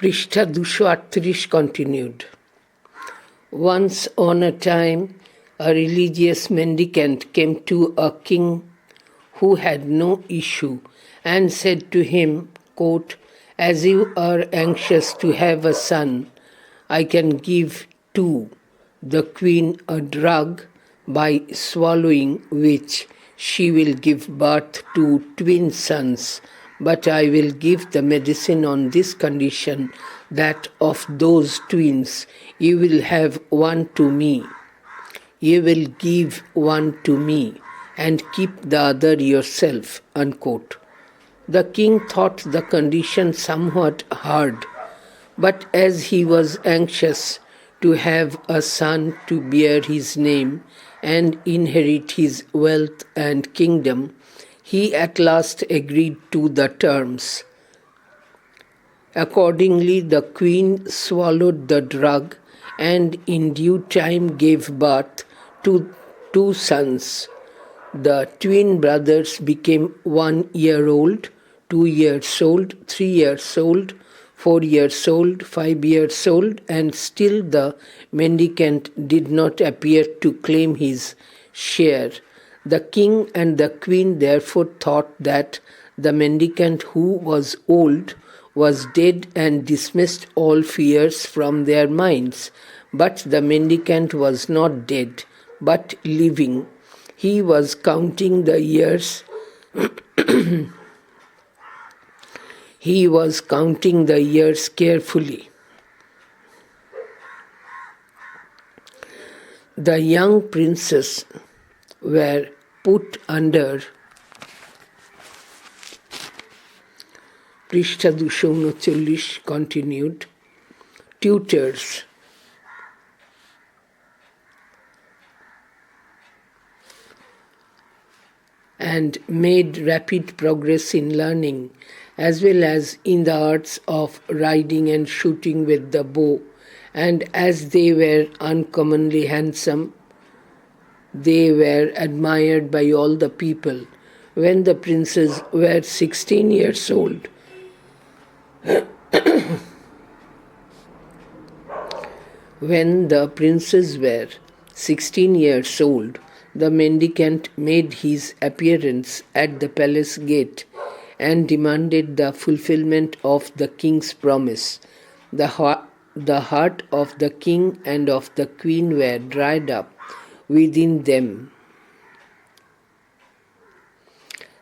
পৃষ্ঠা 238 continued. Once on a time, a religious mendicant came to a king who had no issue and said to him, quote, "As you are anxious to have a son, I can give to the queen a drug by swallowing which she will give birth to twin sons, but I will give the medicine on this condition that of those twins you will have one to me. You will give one to me and keep the other yourself." Unquote. The king thought the condition somewhat hard, but as he was anxious to have a son to bear his name and inherit his wealth and kingdom, he at last agreed to the terms. Accordingly, the queen swallowed the drug and in due time gave birth to 2 sons. The twin brothers became 1 year old, 2 years old, 3 years old, 4 years old, 5 years old, and still the mendicant did not appear to claim his share. The king and the queen therefore thought that the mendicant who was old was dead and dismissed all fears from their minds. But the mendicant was not dead, but living. He was counting the years. He was counting the years carefully. The young princes were put under পৃষ্ঠা 239 continued, tutors. And made rapid progress in learning, as well as in the arts of riding and shooting with the bow, and as they were uncommonly handsome, they were admired by all the people. When the princes were 16 years old, the mendicant made his appearance at the palace gate and demanded the fulfillment of the king's promise. The heart of the king and of the queen were dried up within them.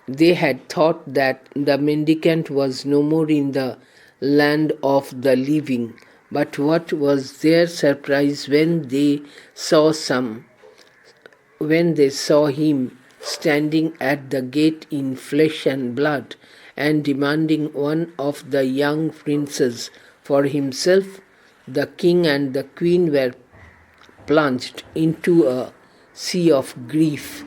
They had thought that the mendicant was no more in the land of the living, but what was their surprise when they saw him standing at the gate in flesh and blood and demanding one of the young princes for himself. The king and the queen were plunged into a sea of grief.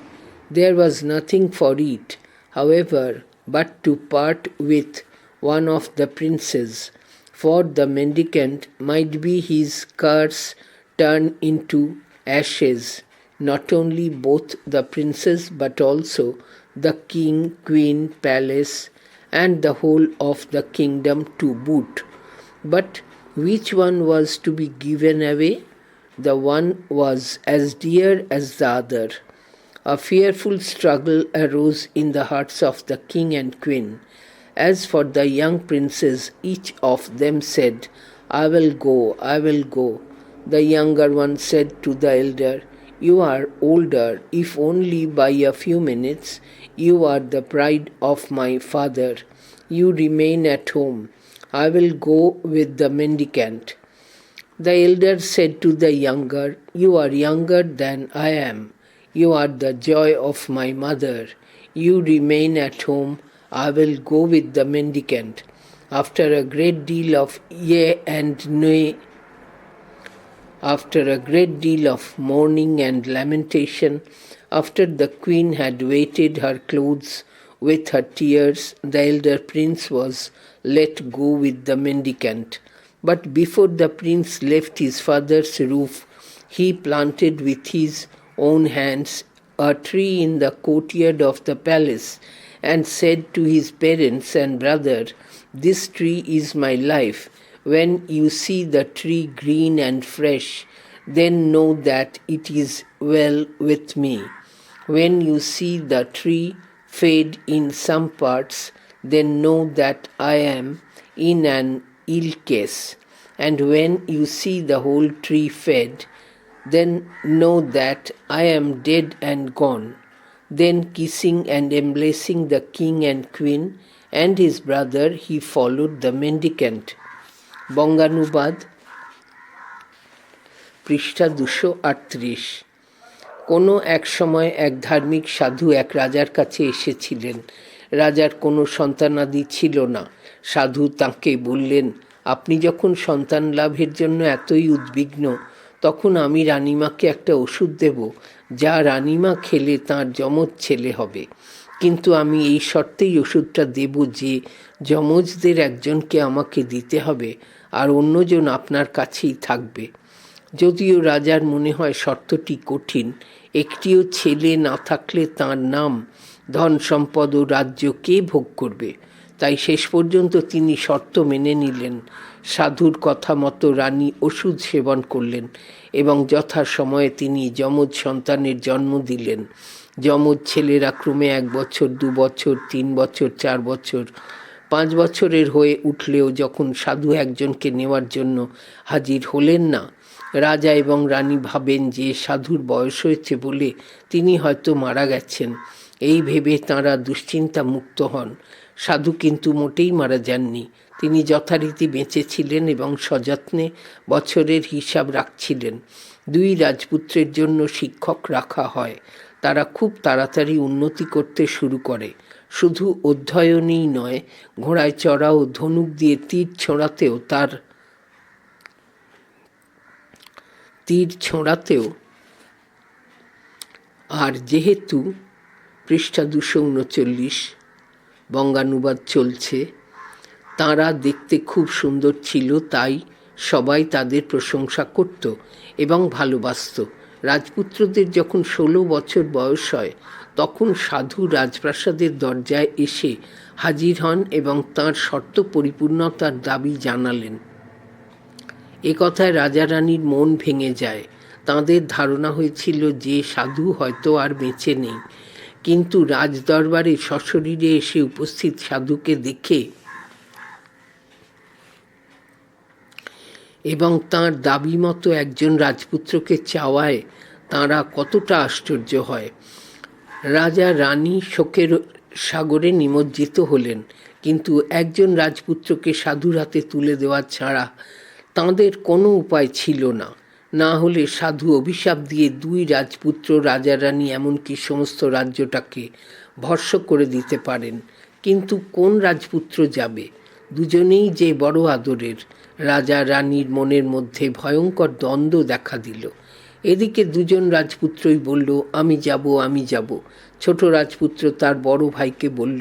There was nothing for it, however, but to part with one of the princes, for the mendicant might be his curse turned into ashes, not only both the princes but also the king, queen, palace, and the whole of the kingdom to boot. But which one was to be given away? The one was as dear as the other. A fearful struggle arose in the hearts of the king and queen. As for the young princes, each of them said, "I will go, I will go." The younger one said to the elder, "You are older, if only by a few minutes. You are the pride of my father. You remain at home. I will go with the mendicant." The elder said to the younger, "You are younger than I am. You are the joy of my mother. You remain at home. I will go with the mendicant." After a great deal of yea and nay, after a great deal of mourning and lamentation, after the queen had weighted her clothes with her tears, the elder prince was let go with the mendicant. But before the prince left his father's roof, he planted with his own hands a tree in the courtyard of the palace and said to his parents and brother, "This tree is my life. When you see the tree green and fresh, then know that it is well with me. When you see the tree fade in some parts, then know that I am in an ill case. And when you see the whole tree fade, then know that I am dead and gone. Then, kissing and embracing the king and queen and his brother, he followed the mendicant. বঙ্গানুবাদ পৃষ্ঠা 238। কোনো এক সময় এক ধার্মিক সাধু এক রাজার কাছে এসেছিলেন। রাজার কোনো সন্তানাদি ছিল না। সাধু তাঁকে বললেন, আপনি যখন সন্তান লাভের জন্য এতই উদ্বিগ্ন, তখন আমি রানীমাকে একটা ওষুধ দেব, যা রানীমা খেলে তাঁর যমজ ছেলে হবে। কিন্তু আমি এই শর্তেই ওষুধটা দেব যে যমজদের একজনকে আমাকে দিতে হবে আর অন্যজন আপনার কাছেই থাকবে। যদিও রাজার মনে হয় শর্তটি কঠিন, একটিও ছেলে না থাকলে তাঁর নাম, ধন সম্পদ ও রাজ্য কে ভোগ করবে? তাই শেষ পর্যন্ত তিনি শর্ত মেনে নিলেন। সাধুর কথা মতো রানী ওষুধ সেবন করলেন এবং যথাসময়ে তিনি যমজ সন্তানের জন্ম দিলেন। যমজ ছেলেরা ক্রমে 1 বছর, 2 বছর, 3 বছর, 4 বছর, 5 বছরের হয়ে উঠলেও যখন সাধু একজনকে নেওয়ার জন্য হাজির হলেন না, রাজা এবং রানী ভাবেন যে সাধুর বয়স হয়েছে বলে তিনি হয়তো মারা গেছেন। এই ভেবে তাঁরা দুশ্চিন্তা মুক্ত হন। সাধু কিন্তু মোটেই মারা যাননি। তিনি যথারীতি বেঁচেছিলেন এবং সযত্নে বছরের হিসাব রাখছিলেন। 2 রাজপুত্রের জন্য শিক্ষক রাখা হয়। তারা খুব তাড়াতাড়ি উন্নতি করতে শুরু করে। শুধু অধ্যয়নই নয়, ঘোড়ায় চড়া ও ধনুক দিয়ে তীর ছোঁড়াতেও। আর যেহেতু পৃষ্ঠা 239 বঙ্গানুবাদ চলছে, তাঁরা দেখতে খুব সুন্দর ছিল, তাই সবাই তাদের প্রশংসা করত এবং ভালোবাসত। রাজপুত্রদের যখন 16 বছর বয়স হয়, তখন সাধু রাজপ্রাসাদের দরজায় এসে হাজির হন এবং তাঁর শর্ত পরিপূর্ণতার দাবি জানালেন। এ কথায় রাজা রানীর মন ভেঙে যায়। তাঁদের ধারণা হয়েছিল যে সাধু হয়তো আর বেঁচে নেই। কিন্তু রাজদরবারে সশরীরে এসে উপস্থিত সাধুকে দেখে এবং তাঁর দাবি মতো একজন রাজপুত্রকে চাওয়ায় তাঁরা কতটা আশ্চর্য হয়। রাজা রানী শোকের সাগরে নিমজ্জিত হলেন, কিন্তু একজন রাজপুত্রকে সাধুর হাতে তুলে দেওয়া ছাড়া তাঁদের কোনো উপায় ছিল না। না হলে সাধু অভিশাপ দিয়ে 2 রাজপুত্র, রাজা রানী, এমনকি সমস্ত রাজ্যটাকে ভস্ম করে দিতে পারেন। কিন্তু কোন রাজপুত্র যাবে? দুজনেই যে বড় আদরের। রাজা রানীর মনের মধ্যে ভয়ঙ্কর দ্বন্দ্ব দেখা দিল। এদিকে 2জন রাজপুত্রই বলল, আমি যাব, আমি যাব। ছোট রাজপুত্র তার বড় ভাইকে বলল,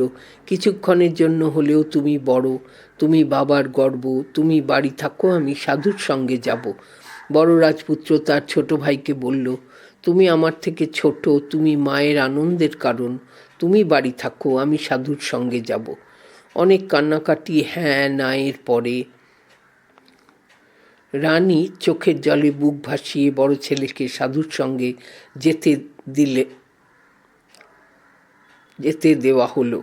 কিছুক্ষণের জন্য হলেও তুমি বড়, তুমি বাবার গর্ব, তুমি বাড়ি থাকো, আমি সাধুর সঙ্গে যাব। বড় রাজপুত্র তার ছোট ভাইকে বলল, তুমি আমার থেকে ছোট, তুমি মায়ের আনন্দের কারণ, তুমি বাড়ি থাকো, আমি সাধুর সঙ্গে যাব। অনেক কান্নাকাটি হ্যাঁ না এর পরে রানী চোখের জলে বুক ভাসিয়ে বড় ছেলেকে সাধুর সঙ্গে যেতে দেওয়া হলো।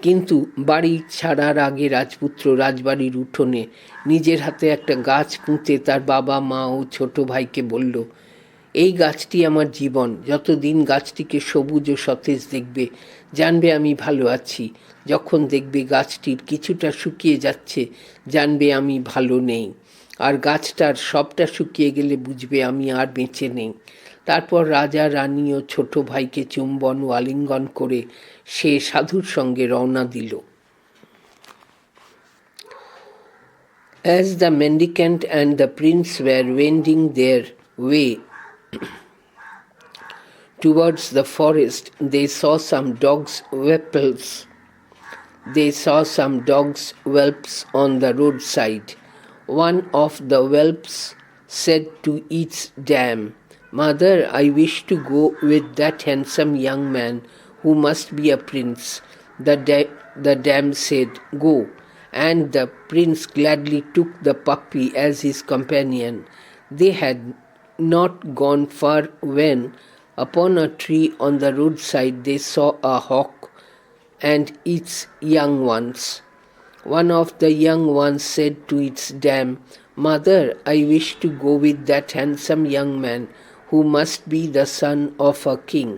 কিন্তু বাড়ি ছাড়ার আগে রাজপুত্র রাজবাড়ির উঠোনে নিজের হাতে একটা গাছ পুঁতে তার বাবা, মা ও ছোট ভাইকে বলল, এই গাছটি আমার জীবন। যতদিন গাছটিকে সবুজ ও সতেজ দেখবে, জানবে আমি ভালো আছি। যখন দেখবে গাছটির কিছুটা শুকিয়ে যাচ্ছে, জানবে আমি ভালো নেই। আর গাছটার সবটা শুকিয়ে গেলে বুঝবে আমি আর বেঁচে নেই। তারপর রাজা রানী ও ছোট ভাইকে চুম্বন ও আলিঙ্গন করে সে সাধুর সঙ্গে রওনা দিল। As the mendicant and the prince were wending their way towards the forest, they saw some dogs' whelps on the roadside. One of the whelps said to its dam, Mother, I wish to go with that handsome young man who must be a prince. the dam said, "Go," and the prince gladly took the puppy as his companion. They had not gone far when, upon a tree on the roadside, they saw a hawk and its young ones. One of the young ones said to its dam, "Mother, I wish to go with that handsome young man, who must be the son of a king."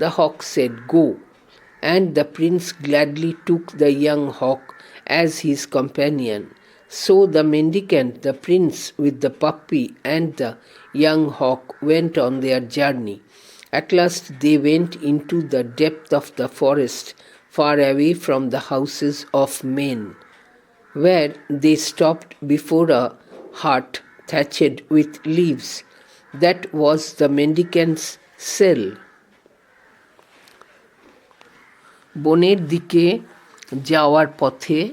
The hawk said, "Go," and the prince gladly took the young hawk as his companion. So the mendicant, the prince with the puppy, and the young hawk went on their journey. At last they went into the depth of the forest, far away from the houses of men, where they stopped before a hut thatched with leaves. That was the mendicant's cell. বনের দিকে যাওয়ার পথে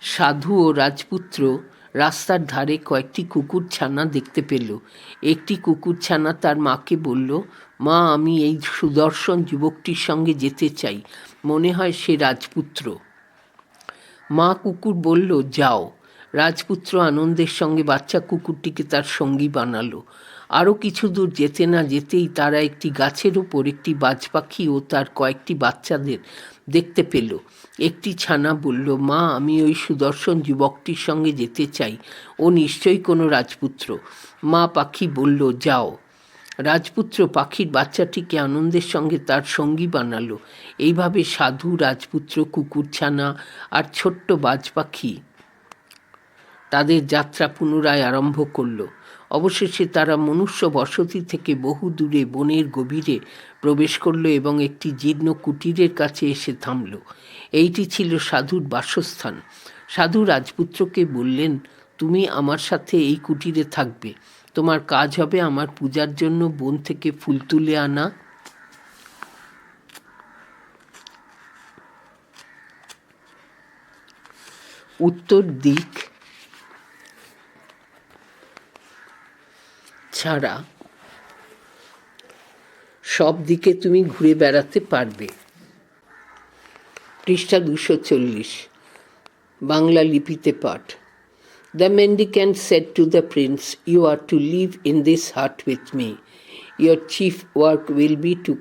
সাধু ও রাজপুত্র রাস্তার ধারে কয়েকটি কুকুরছানা দেখতে পেল। একটি কুকুরছানা তার মাকে বলল, "মা, আমি এই সুদর্শন যুবকটির সঙ্গে যেতে চাই, মনে হয় সে রাজপুত্র।" মা কুকুর বলল, "যাও।" রাজপুত্র আনন্দের সঙ্গে বাচ্চা কুকুরটিকে তার সঙ্গী বানালো। আরও কিছু দূর যেতে না যেতেই তারা একটি গাছের ওপর একটি বাজ পাখি ও তার কয়েকটি বাচ্চাদের দেখতে পেল। একটি ছানা বলল, "মা, আমি ওই সুদর্শন যুবকটির সঙ্গে যেতে চাই, ও নিশ্চয়ই কোনো রাজপুত্র।" মা পাখি বলল, "যাও।" রাজপুত্র পাখির বাচ্চাটিকে আনন্দের সঙ্গে তার সঙ্গী বানালো। এইভাবে সাধু, রাজপুত্র, কুকুরছানা আর ছোট্ট বাজ পাখি তাদের যাত্রা পুনরায় আরম্ভ করল। অবশেষে তারা মনুষ্য বসতি থেকে বহু দূরে বনের গভীরে প্রবেশ করল এবং একটি জীর্ণ কুটিরের কাছে এসে থামল। এইটি ছিল সাধুর বাসস্থান। সাধু রাজপুত্রকে বললেন, "তুমি আমার সাথে এই কুটিরে থাকবে। তোমার কাজ হবে আমার পূজার জন্য বন থেকে ফুল তুলে আনা। উত্তর দিক ছাড়া সব দিকে তুমি ঘুরে বেড়াতে পারবে।" পৃষ্ঠা 240, বাংলা লিপিতে পাঠ। The mendicant said to the prince, "You are to live in this hut with me. Your chief work will be to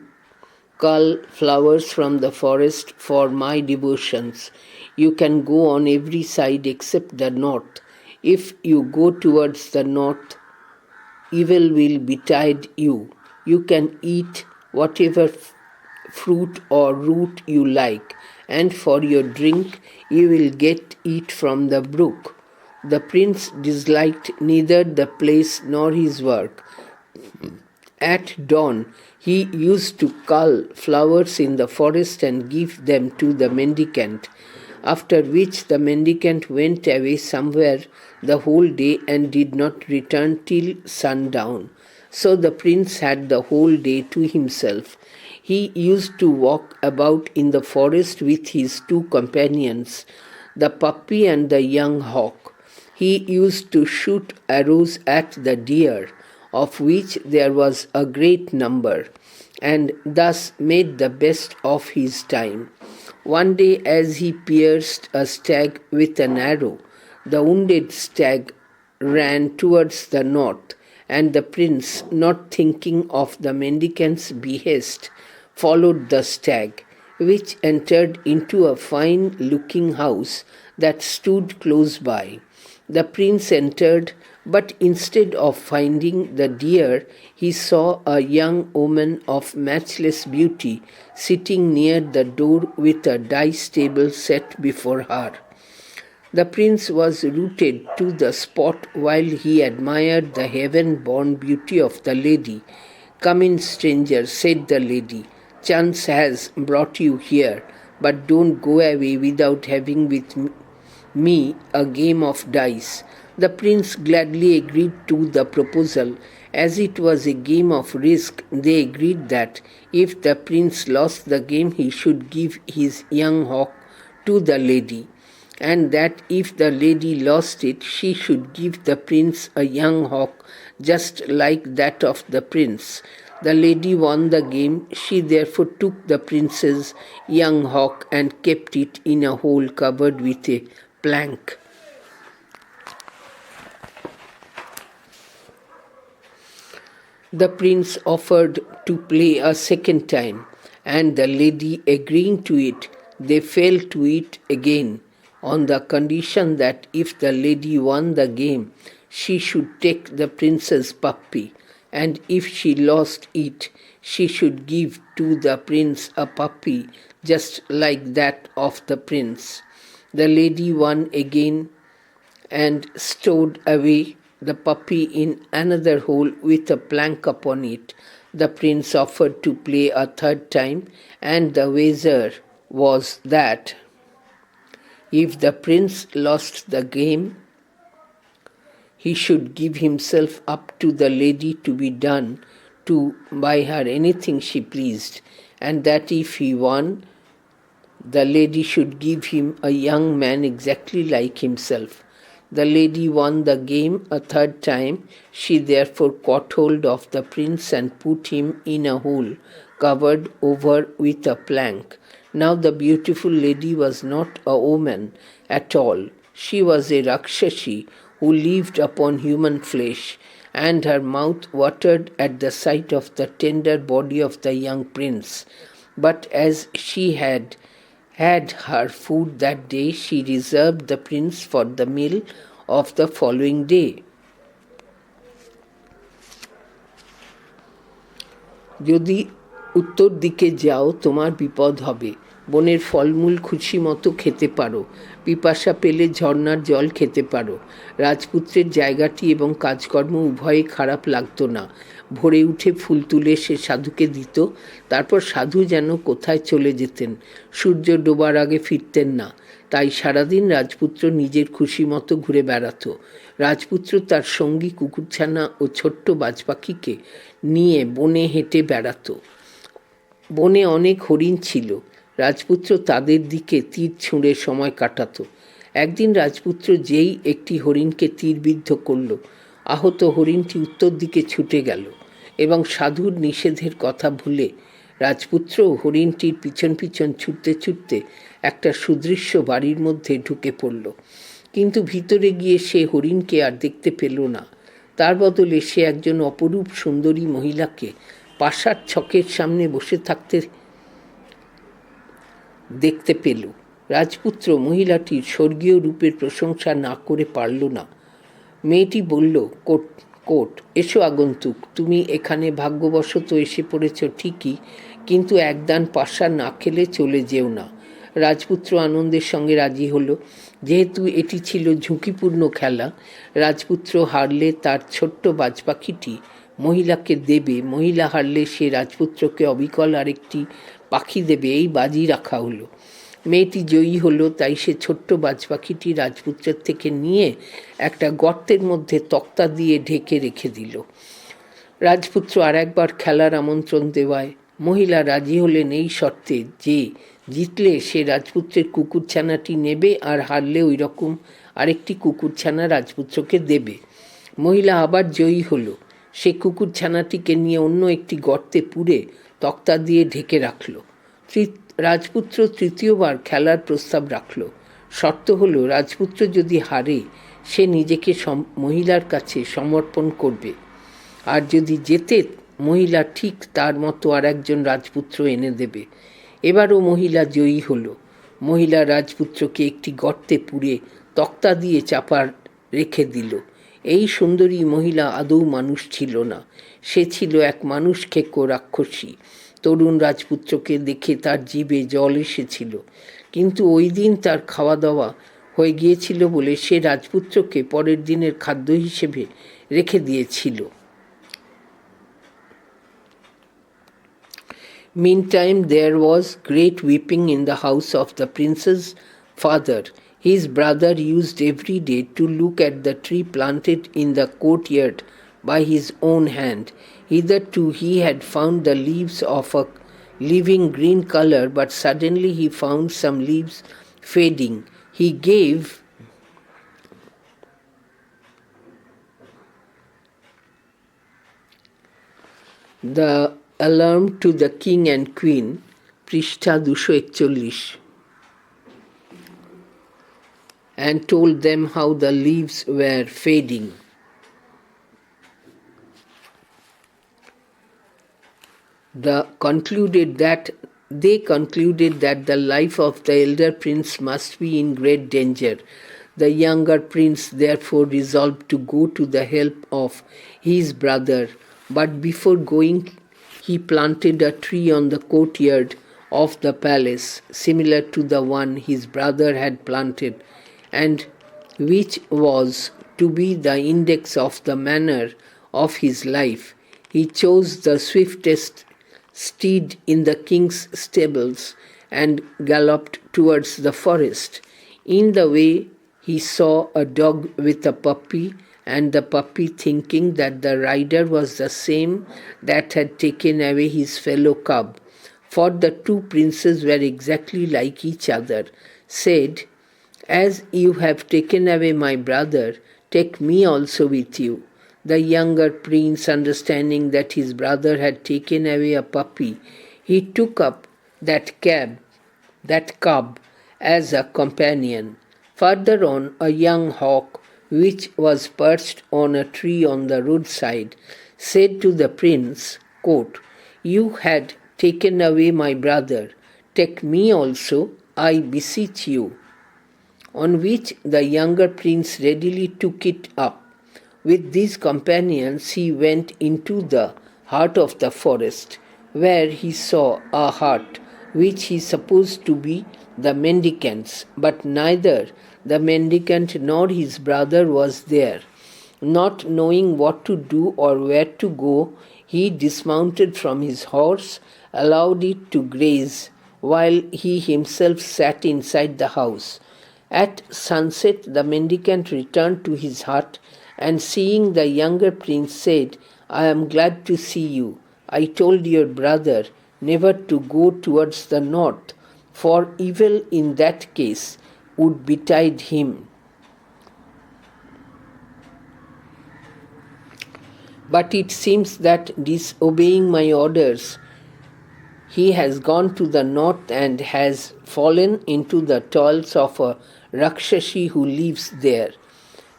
cull flowers from the forest for my devotions. You can go on every side except the north. If you go towards the north, evil will betide you. You can eat whatever fruit or root you like, and for your drink you will get it from the brook." The prince disliked neither the place nor his work. At dawn he used to cull flowers in the forest and give them to the mendicant, after which the mendicant went away somewhere the whole day and did not return till sundown. So the prince had the whole day to himself. He used to walk about in the forest with his two companions, the puppy and the young hawk. He used to shoot arrows at the deer, of which there was a great number, and thus made the best of his time. One day, as he pierced a stag with an arrow, the wounded stag ran towards the north, and the prince, not thinking of the mendicant's behest, followed the stag, which entered into a fine-looking house that stood close by. The prince entered, but instead of finding the deer, he saw a young woman of matchless beauty sitting near the door with a dice table set before her. The prince was rooted to the spot while he admired the heaven-born beauty of the lady. "Come in, stranger," said the lady. "Chance has brought you here, but don't go away without having with me a game of dice." The prince gladly agreed to the proposal. As it was a game of risk, they agreed that if the prince lost the game, he should give his young hawk to the lady, and that if the lady lost it, she should give the prince a young hawk just like that of the prince. The lady won the game. She therefore took the prince's young hawk and kept it in a hole covered with a plank. The prince offered to play a second time, and the lady agreeing to it, they fell to it again, on the condition that if the lady won the game, she should take the prince's puppy, and if she lost it, she should give to the prince a puppy just like that of the prince. The lady won again and stowed away the puppy in another hole with a plank upon it. The prince offered to play a third time, and the wager was that if the prince lost the game, he should give himself up to the lady to be done to buy her anything she pleased, and that if he won, the lady should give him a young man exactly like himself. The lady won the game a third time. She therefore caught hold of the prince and put him in a hole covered over with a plank. Now the beautiful lady was not a woman at all. She was a Rakshasi who lived upon human flesh, and her mouth watered at the sight of the tender body of the young prince. But as she had her food that day, she reserved the prince for the meal of the following day. যদি উত্তর দিকে যাও তোমার বিপদ হবে, বনের ফলমূল খুশি মতো খেতে পারো, পিপাসা পেলে ঝর্ণার জল খেতে পারো। রাজপুত্রের জায়গাটি এবং কাজকর্ম উভয়ে খারাপ লাগতো না। ভোরে উঠে ফুল তুলে সে সাধুকে দিত, তারপর সাধু যেন কোথায় চলে যেতেন, সূর্য ডোবার আগে ফিরতেন না। তাই সারাদিন রাজপুত্র নিজের খুশি মতো ঘুরে বেড়াত। রাজপুত্র তার সঙ্গী কুকুরছানা ও ছোট্ট বাজপাখিকে নিয়ে বনে হেঁটে বেড়াত। বনে অনেক হরিণ ছিল। রাজপুত্র তাদের দিকে তীর ছুঁড়ে সময় কাটাত। একদিন রাজপুত্র যেই একটি হরিণকে তীরবিদ্ধ করল, আহত হরিণটি উত্তর দিকে ছুটে গেল এবং সাধুর নিষেধের কথা ভুলে রাজপুত্র হরিণটির পিছন পিছন ছুটতে ছুটতে একটা সুদৃশ্য বাড়ির মধ্যে ঢুকে পড়ল। কিন্তু ভিতরে গিয়ে সে হরিণকে আর দেখতে পেল না। তার বদলে সে একজন অপরূপ সুন্দরী মহিলাকে পাশার ছকের সামনে বসে থাকতে দেখতে পেল। রাজপুত্র মহিলাটির স্বর্গীয় রূপের প্রশংসা না করে পারল না। মেয়েটি বলল, কোট, এসো আগন্তুক, তুমি এখানে ভাগ্যবশত এসে পড়েছ ঠিকই, কিন্তু একদান পাশা না খেলে চলে যেও না। রাজপুত্র আনন্দের সঙ্গে রাজি হলো। যেহেতু এটি ছিল ঝুঁকিপূর্ণ খেলা, রাজপুত্র হারলে তার ছোট্ট বাজপাখিটি মহিলাকে দেবে, মহিলা হারলে সে রাজপুত্রকে অবিকল আরেকটি পাখি দেবে, এই বাজি রাখা হলো। মেয়েটি জয়ী হলো, তাই সে ছোট্ট বাজপাখিটি রাজপুত্রের থেকে নিয়ে একটা গর্তের মধ্যে তক্তা দিয়ে ঢেকে রেখে দিল। রাজপুত্র আর একবার খেলার আমন্ত্রণ দেওয়ায় মহিলা রাজি হলেন এই শর্তে যে জিতলে সে রাজপুত্রের কুকুরছানাটি নেবে আর হারলে ওই রকম আরেকটি কুকুরছানা রাজপুত্রকে দেবে। মহিলা আবার জয়ী হলো। সে কুকুরছানাটিকে নিয়ে অন্য একটি গর্তে পুরে তক্তা দিয়ে ঢেকে রাখল। রাজপুত্র তৃতীয়বার খেলার প্রস্তাব রাখল। শর্ত হলো, রাজপুত্র যদি হারে সে নিজেকে মহিলার কাছে সমর্পণ করবে, আর যদি জেতে মহিলা ঠিক তার মতো আর একজন রাজপুত্র এনে দেবে। এবারও মহিলা জয়ী হলো। মহিলা রাজপুত্রকে একটি গর্তে পুরে তক্তা দিয়ে চাপা রেখে দিল। এই সুন্দরী মহিলা আদৌ মানুষ ছিল না, সে ছিল এক মানুষ খেকো রাক্ষসী। তরুণ রাজপুত্রকে দেখে তার জিভে জল এসেছিল, কিন্তু ওই দিন তার খাওয়া দাওয়া হয়ে গিয়েছিল বলে সে রাজপুত্রকে পরের দিনের খাদ্য হিসেবে রেখে দিয়েছিল। Meantime, there was great weeping in the house of the prince's father. His brother used every day to look at the tree planted in the courtyard by his own hand. Hitherto he had found the leaves of a living green color, but suddenly he found some leaves fading. He gave The Alarm to the King and Queen, পৃষ্ঠা 241, and told them how the leaves were fading. They concluded that the life of the elder prince must be in great danger. The younger prince therefore resolved to go to the help of his brother, but before going he planted a tree on the courtyard of the palace, similar to the one his brother had planted, and which was to be the index of the manner of his life. He chose the swiftest steed in the king's stables and galloped towards the forest. In the way he saw a dog with a puppy, and the puppy, thinking that the rider was the same that had taken away his fellow cub, for the two princes were exactly like each other, said, "As you have taken away my brother, take me also with you." The younger prince, understanding that his brother had taken away a puppy, he took up that cub as a companion. Further on, a young hawk, which was perched on a tree on the roadside, said to the prince, quote, "You had taken away my brother, take me also, I beseech you." On which the younger prince readily took it up. With these companions he went into the heart of the forest, where he saw a hut, which he supposed to be the mendicant's, but neither the mendicant nor his brother was there. Not knowing what to do or where to go, he dismounted from his horse, allowed it to graze, while he himself sat inside the house. At sunset the mendicant returned to his hut, and seeing the younger prince said, "I am glad to see you. I told your brother never to go towards the north, for evil in that case would betide him. But it seems that, disobeying my orders, he has gone to the north and has fallen into the toils of a Rakshasi who lives there.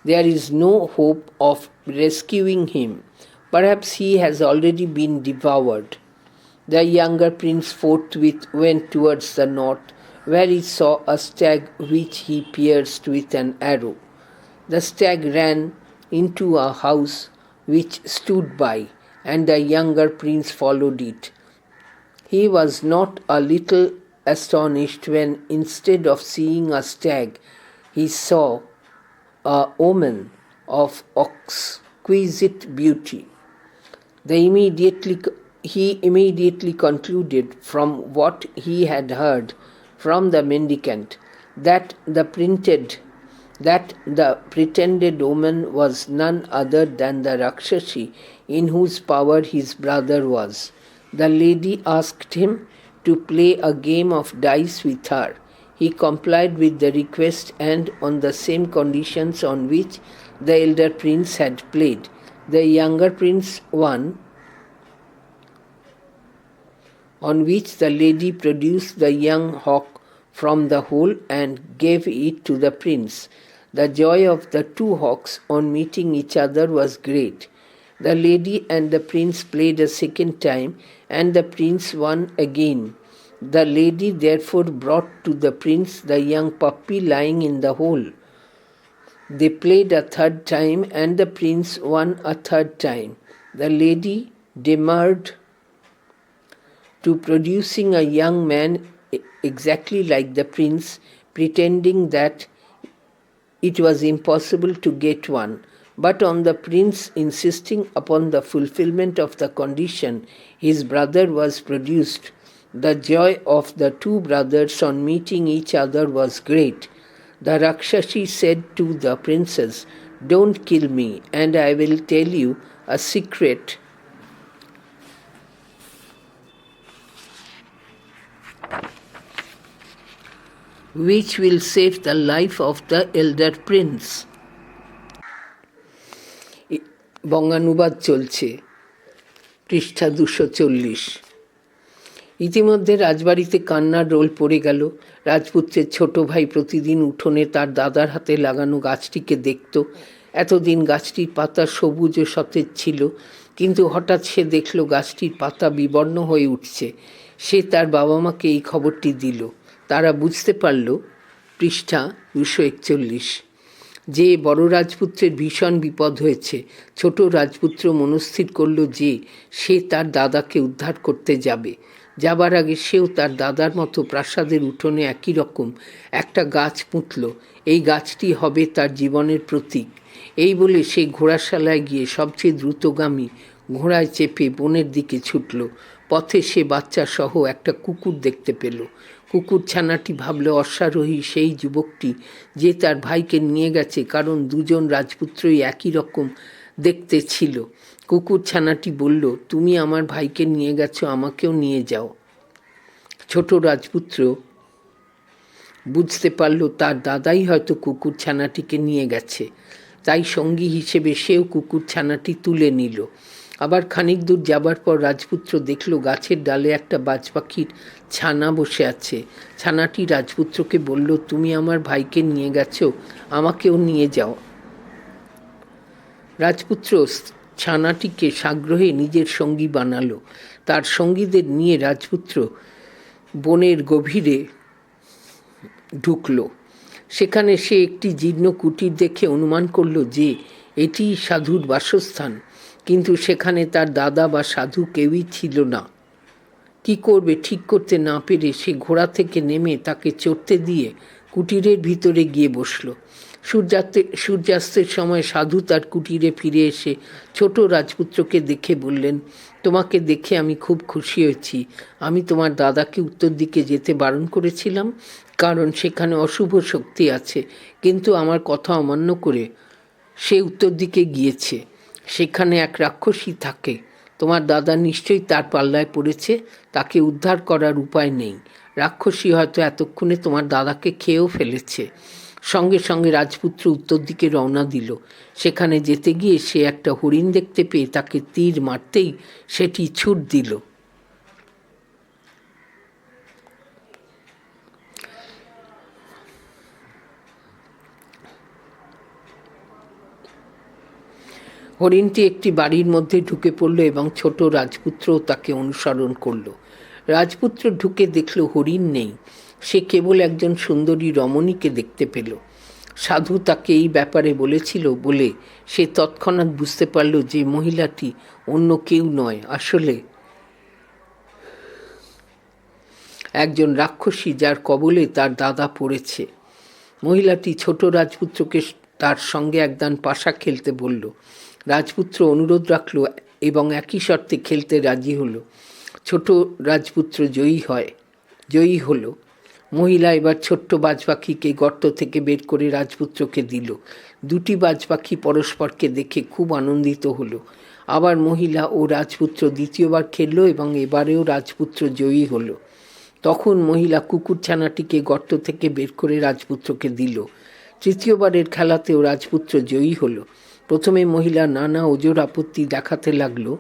There is no hope of rescuing him. Perhaps he has already been devoured." The younger prince forthwith went towards the north, where he saw a stag which he pierced with an arrow. The stag ran into a house which stood by, and the younger prince followed it. He was not a little astonished when, instead of seeing a stag, he saw a woman of exquisite beauty. He immediately concluded from what he had heard from the mendicant that the pretended woman was none other than the Rakshasi in whose power his brother was. The lady asked him to play a game of dice with her. He complied with the request, and on the same conditions on which the elder prince had played. The younger prince won, on which the lady produced the young hawk from the hole and gave it to the prince. The joy of the two hawks on meeting each other was great. The lady and the prince played a second time, and the prince won again. The lady therefore brought to the prince the young puppy lying in the hole. They played a third time, and the prince won a third time. The lady demurred to producing a young man exactly like the prince, pretending that it was impossible to get one. But on the prince insisting upon the fulfillment of the condition, his brother was produced. The joy of the two brothers on meeting each other was great. The Rakshasi said to the princess, "Don't kill me, and I will tell you a secret which will save the life of the elder prince." বঙ্গানুবাদ চলছে। পৃষ্ঠা 240। ইতিমধ্যে রাজবাড়িতে কান্নার role পড়ে গেল। রাজপুত্রের ছোট ভাই প্রতিদিন উঠোনে তার দাদার হাতে লাগানো গাছটিকে দেখত। এতদিন গাছটির পাতা সবুজ ও সতেজ ছিল, কিন্তু হঠাৎ সে দেখল গাছটির পাতা বিবর্ণ হয়ে উঠছে। সে তার বাবা মাকে এই খবরটি দিল। তারা বুঝতে পারল, পৃষ্ঠা 241, যে বড় রাজপুত্রের ভীষণ বিপদ হয়েছে। ছোট রাজপুত্র মনস্থির করল যে সে তার দাদাকে উদ্ধার করতে যাবে। যাবার আগে সেও তার দাদার মতো প্রাসাদের উঠোনে একই রকম একটা গাছ পুঁতল। এই গাছটি হবে তার জীবনের প্রতীক। এই বলে সে ঘোড়াশালায় গিয়ে সবচেয়ে দ্রুতগামী ঘোড়ায় চেপে বনের দিকে ছুটল। পথে সে বাচ্চা সহ একটা কুকুর দেখতে পেল। কুকুর ছানাটি ভাবল অশ্বারোহী সেই যুবকটি যে তার ভাইকে নিয়ে গেছে, কারণ দুজন রাজপুত্রই একই রকম দেখতে ছিল। কুকুর ছানাটি বলল, তুমি আমার ভাইকে নিয়ে গেছো, আমাকেও নিয়ে যাও। ছোট রাজপুত্র বুঝতে পারল তার দাদাই হয়তো কুকুর ছানাটিকে নিয়ে গেছে, তাই সঙ্গী হিসেবে সেও কুকুর ছানাটি তুলে নিল। আবার খানিক দূর যাবার পর রাজপুত্র দেখল গাছের ডালে একটা বাজ পাখির ছানা বসে আছে। ছানাটি রাজপুত্রকে বলল, তুমি আমার ভাইকে নিয়ে গেছো, আমাকেও নিয়ে যাও। রাজপুত্র ছানাটিকে সাগ্রহে নিজের সঙ্গী বানালো। তার সঙ্গীদের নিয়ে রাজপুত্র বনের গভীরে ঢুকল। সেখানে সে একটি জীর্ণ কুটির দেখে অনুমান করল যে এটিই সাধুর বাসস্থান, কিন্তু সেখানে তার দাদা বা সাধু কেউই ছিল না। কি করবে ঠিক করতে না পেরে সে ঘোড়া থেকে নেমে তাকে চড়তে দিয়ে কুটিরের ভিতরে গিয়ে বসল। সূর্যাস্তের সময় সাধু তার কুটিরে ফিরে এসে ছোট রাজপুত্রকে দেখে বললেন, তোমাকে দেখে আমি খুব খুশি হয়েছি। আমি তোমার দাদাকে উত্তর দিকে যেতে বারণ করেছিলাম, কারণ সেখানে অশুভ শক্তি আছে, কিন্তু আমার কথা অমান্য করে সে উত্তর দিকে গিয়েছে। সেখানে এক রাক্ষসী থাকে। তোমার দাদা নিশ্চয়ই তার পাল্লায় পড়েছে, তাকে উদ্ধার করার উপায় নেই। রাক্ষসী হয়তো এতক্ষণে তোমার দাদাকে খেয়েও ফেলেছে। সঙ্গে সঙ্গে রাজপুত্র উত্তর দিকে রওনা দিল। সেখানে যেতে গিয়ে সে একটা হরিণ দেখতে পেয়ে তাকে তীর মারতেই সেটি ছুট দিল। হরিণটি একটি বাড়ির মধ্যে ঢুকে পড়ল এবং ছোট রাজপুত্রও তাকে অনুসরণ করল। রাজপুত্র ঢুকে দেখল হরিণ নেই, সে কেবল একজন সুন্দরী রমণীকে দেখতে পেল। সাধু তাকে এই ব্যাপারে বলেছিল বলে সে তৎক্ষণাৎ বুঝতে পারল যে মহিলাটি অন্য কেউ নয়, আসলে একজন রাক্ষসী, যার কবলে তার দাদা পড়েছে। মহিলাটি ছোট রাজপুত্রকে তার সঙ্গে একদান পাশা খেলতে বলল। রাজপুত্র অনুরোধ রাখল এবং একই শর্তে খেলতে রাজি হলো। ছোট রাজপুত্র জয়ী হলো। মহিলা এবার ছোট্ট বাজ পাখিকে গর্ত থেকে বের করে রাজপুত্রকে দিল। দুটি বাজ পাখি পরস্পরকে দেখে খুব আনন্দিত হলো। আবার মহিলা ও রাজপুত্র দ্বিতীয়বার খেললো এবং এবারেও রাজপুত্র জয়ী হলো। তখন মহিলা কুকুর ছানাটিকে গর্ত থেকে বের করে রাজপুত্রকে দিল। তৃতীয়বারের খেলাতেও রাজপুত্র জয়ী হলো। প্রথমে মহিলা নানা ওজোর আপত্তি দেখাতে লাগলো,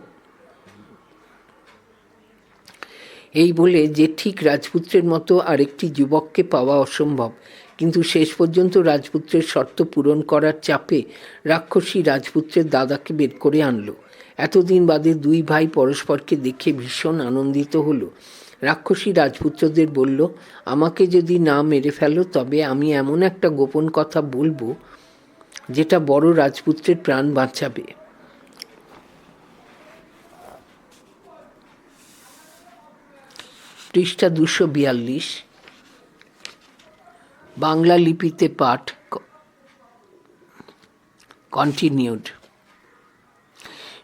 এই বলে যে ঠিক রাজপুত্রের মতো আরেকটি যুবককে পাওয়া অসম্ভব। কিন্তু শেষ পর্যন্ত রাজপুত্রের শর্ত পূরণ করার চাপে রাক্ষসী রাজপুত্রের দাদাকে বের করে আনলো। এতদিন বাদে দুই ভাই পরস্পরকে দেখে ভীষণ আনন্দিত হলো। রাক্ষসী রাজপুত্রদের বলল, আমাকে যদি না মেরে ফেলো তবে আমি এমন একটা গোপন কথা বলবো যেটা বড় রাজপুত্রের প্রাণ বাঁচাবে। পৃষ্ঠা 242, বাংলা লিপিতে পাঠ continued.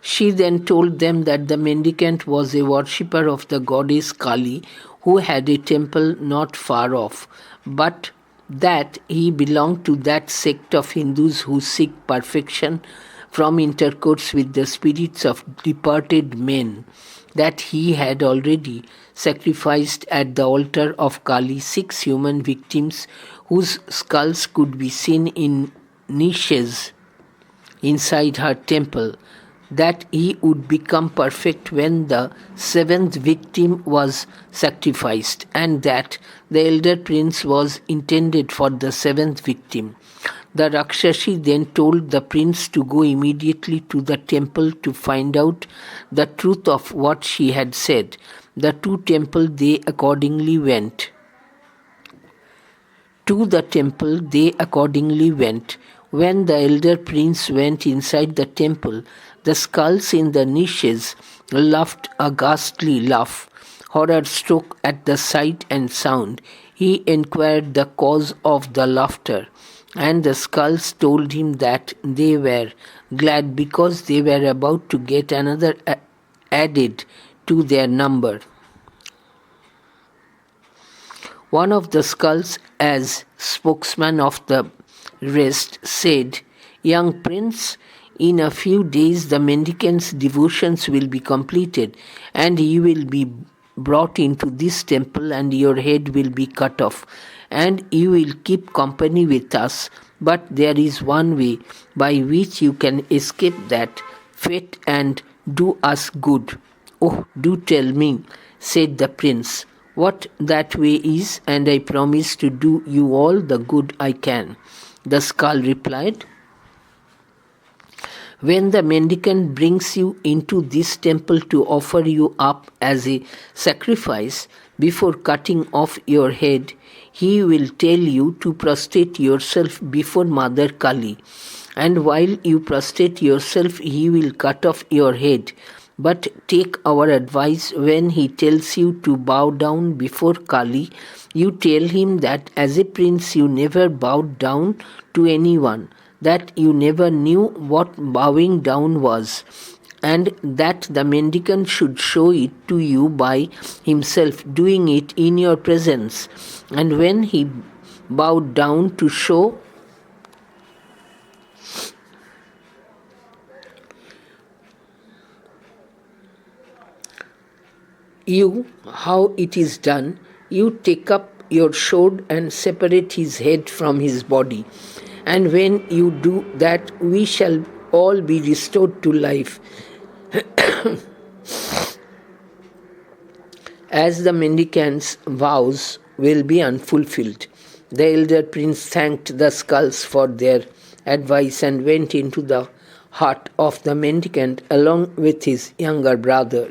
She then told them that the mendicant was a worshipper of the goddess Kali, who had a temple not far off, but that he belonged to that sect of Hindus who seek perfection from intercourse with the spirits of departed men, that he had already sacrificed at the altar of Kali 6 human victims whose skulls could be seen in niches inside her temple. that he would become perfect when the seventh victim was sacrificed, and that the elder prince was intended for the seventh victim. The Rakshasi then told the prince to go immediately to the temple to find out the truth of what she had said. The two temples they accordingly went. To the temple they accordingly went. When the elder prince went inside the temple, the skulls in the niches laughed a ghastly laugh. Horror struck at the sight and sound. He inquired the cause of the laughter, and the skulls told him that they were glad because they were about to get another added to their number. One of the skulls, as spokesman of the rest, said, "Young prince, in a few days the mendicant's devotions will be completed, and he will be brought into this temple, and your head will be cut off, and you will keep company with us. But there is one way by which you can escape that fate and do us good." "Oh, do tell me," said the prince, "what that way is, and I promise to do you all the good I can." The skull replied, "When the mendicant brings you into this temple to offer you up as a sacrifice, before cutting off your head, he will tell you to prostrate yourself before Mother Kali, and while you prostrate yourself, he will cut off your head. But take our advice: when he tells you to bow down before Kali, you tell him that as a prince you never bowed down to anyone, that you never knew what bowing down was, and that the mendicant should show it to you by himself, doing it in your presence. And when he bowed down to show you how it is done, you take up your sword and separate his head from his body. And when you do that, we shall all be restored to life, as the mendicant's vows will be unfulfilled." The elder prince thanked the skulls for their advice and went into the hut of the mendicant along with his younger brother.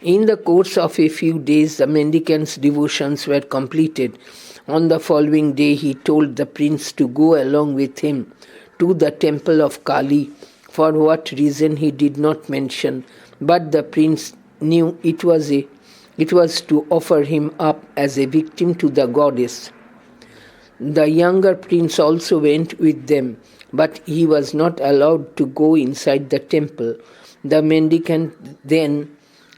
In the course of a few days, the mendicant's devotions were completed. On the following day, he told the prince to go along with him to the temple of Kali. For what reason he did not mention, but the prince knew it was to offer him up as a victim to the goddess. The younger prince also went with them, but he was not allowed to go inside the temple. The mendicant then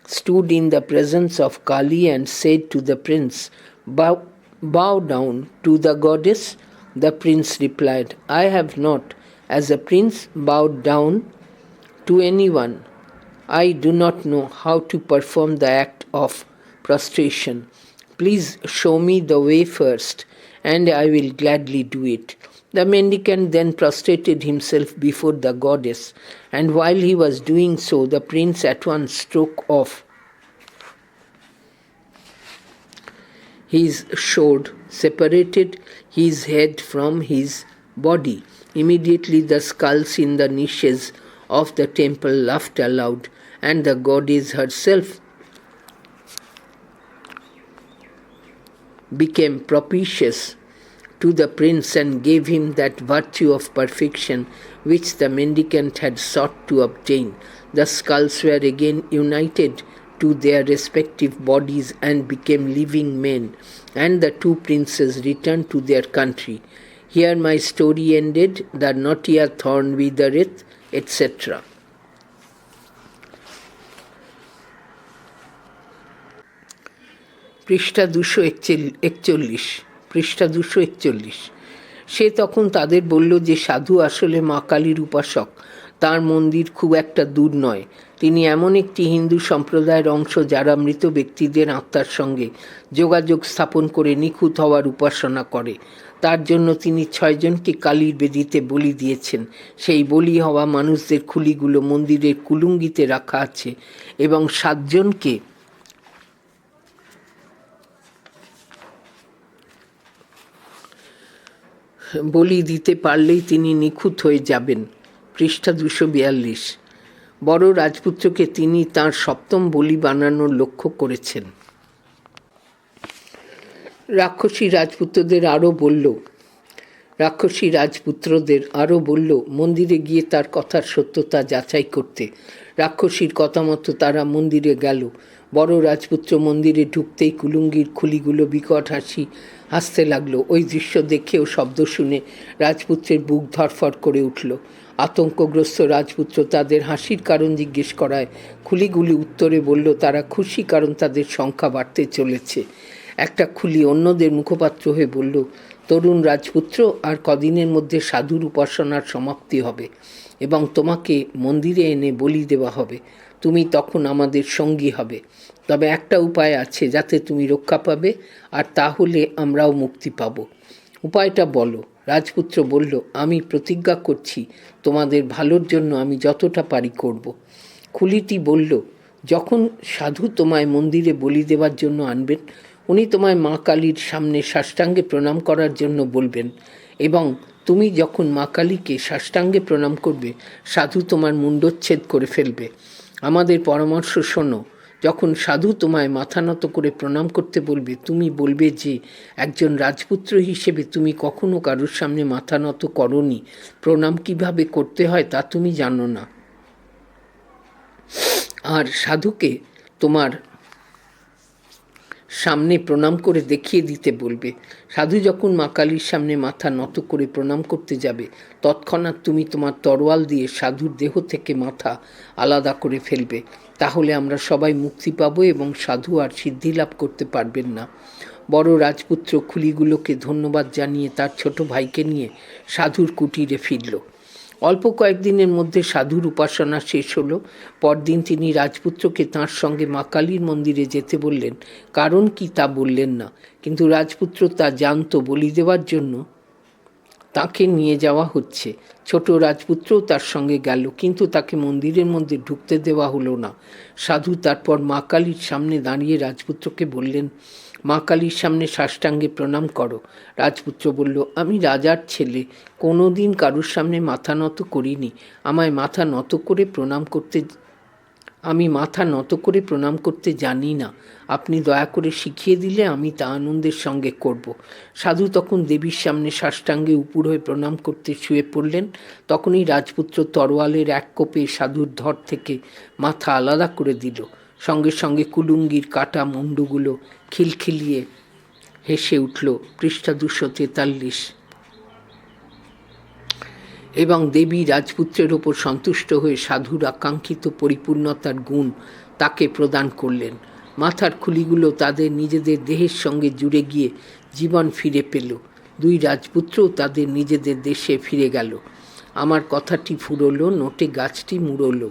stood in the presence of Kali and said to the prince, Bow down to the goddess." The prince replied, "I have not, as a prince, bowed down to anyone. I do not know how to perform the act of prostration. Please show me the way first, and I will gladly do it." The mendicant then prostrated himself before the goddess, and while he was doing so, the prince at once struck off his sword, separated his head from his body. Immediately the skulls in the niches of the temple laughed aloud, and the goddess herself became propitious to the prince and gave him that virtue of perfection which the mendicant had sought to obtain. The skulls were again united to their respective bodies and became living men, and the two princes returned to their country. Here my story ended. The Nautiya thorn withereth, etc. পৃষ্ঠা 241। সে তখন তাদের বলল যে সাধু আসলে মা কালীর উপাসক। তার মন্দির খুব একটা দূর নয়। তিনি এমন একটি হিন্দু সম্প্রদায়ের অংশ যারা মৃত ব্যক্তিদের আত্মার সঙ্গে যোগাযোগ স্থাপন করে নিখুঁত হওয়ার উপাসনা করে। তার জন্য তিনি 6 জনকে কালীর বেদিতে বলি দিয়েছেন। সেই বলি হওয়া মানুষদের খুলিগুলো মন্দিরের কুলুঙ্গিতে রাখা আছে এবং 7 জনকে বলি দিতে পারলেই তিনি নিখুঁত হয়ে যাবেন। পৃষ্ঠা 242। বড় রাজপুত্রকে তিনি তাঁর 7ম বলি বানানোর লক্ষ্য করেছেন। রাক্ষসী রাজপুত্রদের আরও বলল মন্দিরে গিয়ে তার কথার সত্যতা যাচাই করতে। রাক্ষসীর কথা মতো তারা মন্দিরে গেল। বড় রাজপুত্র মন্দিরে ঢুকতেই কুলুঙ্গির খুলিগুলো বিকট হাসতে লাগলো। ওই দৃশ্য দেখে ও শব্দ শুনে রাজপুত্রের বুক ধরফর করে উঠল। আতঙ্কগ্রস্ত রাজপুত্র তাদের হাসির কারণ জিজ্ঞেস করায় খুলিগুলি উত্তরে বলল তারা খুশি, কারণ তাদের সংখ্যা বাড়তে চলেছে। একটা খুলি অন্যদের মুখপাত্র হয়ে বলল, তরুণ রাজপুত্র, আর কদিনের মধ্যে সাধুর উপাসনার সমাপ্তি হবে এবং তোমাকে মন্দিরে এনে বলি দেওয়া হবে। তুমি তখন আমাদের সঙ্গী হবে। তবে একটা উপায় আছে যাতে তুমি রক্ষা পাবে, আর তা হলে আমরাও মুক্তি পাব। উপায়টা বলো। রাজপুত্র বলল, আমি প্রতিজ্ঞা করছি তোমাদের ভালোর জন্য আমি যতটা পারি করব। খুলিটি বলল, যখন সাধু তোমায় মন্দিরে বলি দেওয়ার জন্য আনবেন, উনি তোমায় মা কালীর সামনে সাষ্টাঙ্গে প্রণাম করার জন্য বলবেন, এবং তুমি যখন মা কালীকে সাষ্টাঙ্গে প্রণাম করবে, সাধু তোমার মুণ্ডচ্ছেদ করে ফেলবে। আমাদের পরামর্শ শোনো। যখন সাধু তোমায় মাথা নত করে প্রণাম করতে বলবে, তুমি বলবে যে একজন রাজপুত্র হিসেবে তুমি কখনো কারোর সামনে মাথা নত করনি। প্রণাম কিভাবে করতে হয় তা তুমি জানো না। আর সাধুকে তোমার সামনে প্রণাম করে দেখিয়ে দিতে বলবে। সাধু যখন মা কালীর সামনে মাথা নত করে প্রণাম করতে যাবে, তৎক্ষণাৎ তুমি তোমার তরোয়াল দিয়ে সাধুর দেহ থেকে মাথা আলাদা করে ফেলবে। তাহলে আমরা সবাই মুক্তি পাবো এবং সাধু আর সিদ্ধি লাভ করতে পারবেন না। বড় রাজপুত্র খুলিগুলোকে ধন্যবাদ জানিয়ে তার ছোট ভাইকে নিয়ে সাধুর কুটিরে ফিরল। অল্প কয়েকদিনের মধ্যে সাধুর উপাসনা শেষ হলো। পরদিন তিনি রাজপুত্রকে তাঁর সঙ্গে মা কালীর মন্দিরে যেতে বললেন। কারণ কি তা বললেন না, কিন্তু রাজপুত্র তা জানত। বলি দেওয়ার জন্য তাকে নিয়ে যাওয়া হচ্ছে। ছোট রাজপুত্রও তার সঙ্গে গেল, কিন্তু তাকে মন্দিরের মধ্যে ঢুকতে দেওয়া হলো না। সাধু তারপর মা কালীর সামনে দাঁড়িয়ে রাজপুত্রকে বললেন, মা কালীর সামনে সাষ্টাঙ্গে প্রণাম করো। রাজপুত্র বলল, আমি রাজার ছেলে, কোনো দিন কারুর সামনে মাথা নত করিনি। আমি মাথা নত করে প্রণাম করতে জানি না। আপনি দয়া করে শিখিয়ে দিলে আমি তা আনন্দের সঙ্গে করব। সাধু তখন দেবীর সামনে সাষ্টাঙ্গে উপুড় হয়ে প্রণাম করতে শুয়ে পড়লেন। তখনই রাজপুত্র তরোয়ালের এক কোপে সাধুর ধর থেকে মাথা আলাদা করে দিল। সঙ্গে সঙ্গে কুলুঙ্গির কাটা মুন্ডুগুলো খিলখিলিয়ে হেসে উঠল। পৃষ্ঠা 243। এবং দেবী রাজপুত্রের ওপর সন্তুষ্ট হয়ে সাধুর আকাঙ্ক্ষিত পরিপূর্ণতার গুণ তাকে প্রদান করলেন। মাথার খুলিগুলো তাদের নিজেদের দেহের সঙ্গে জুড়ে গিয়ে জীবন ফিরে পেল। 2 রাজপুত্রও তাদের নিজেদের দেশে ফিরে গেল। আমার কথাটি ফুরলো, নোটে গাছটি মুড়লো।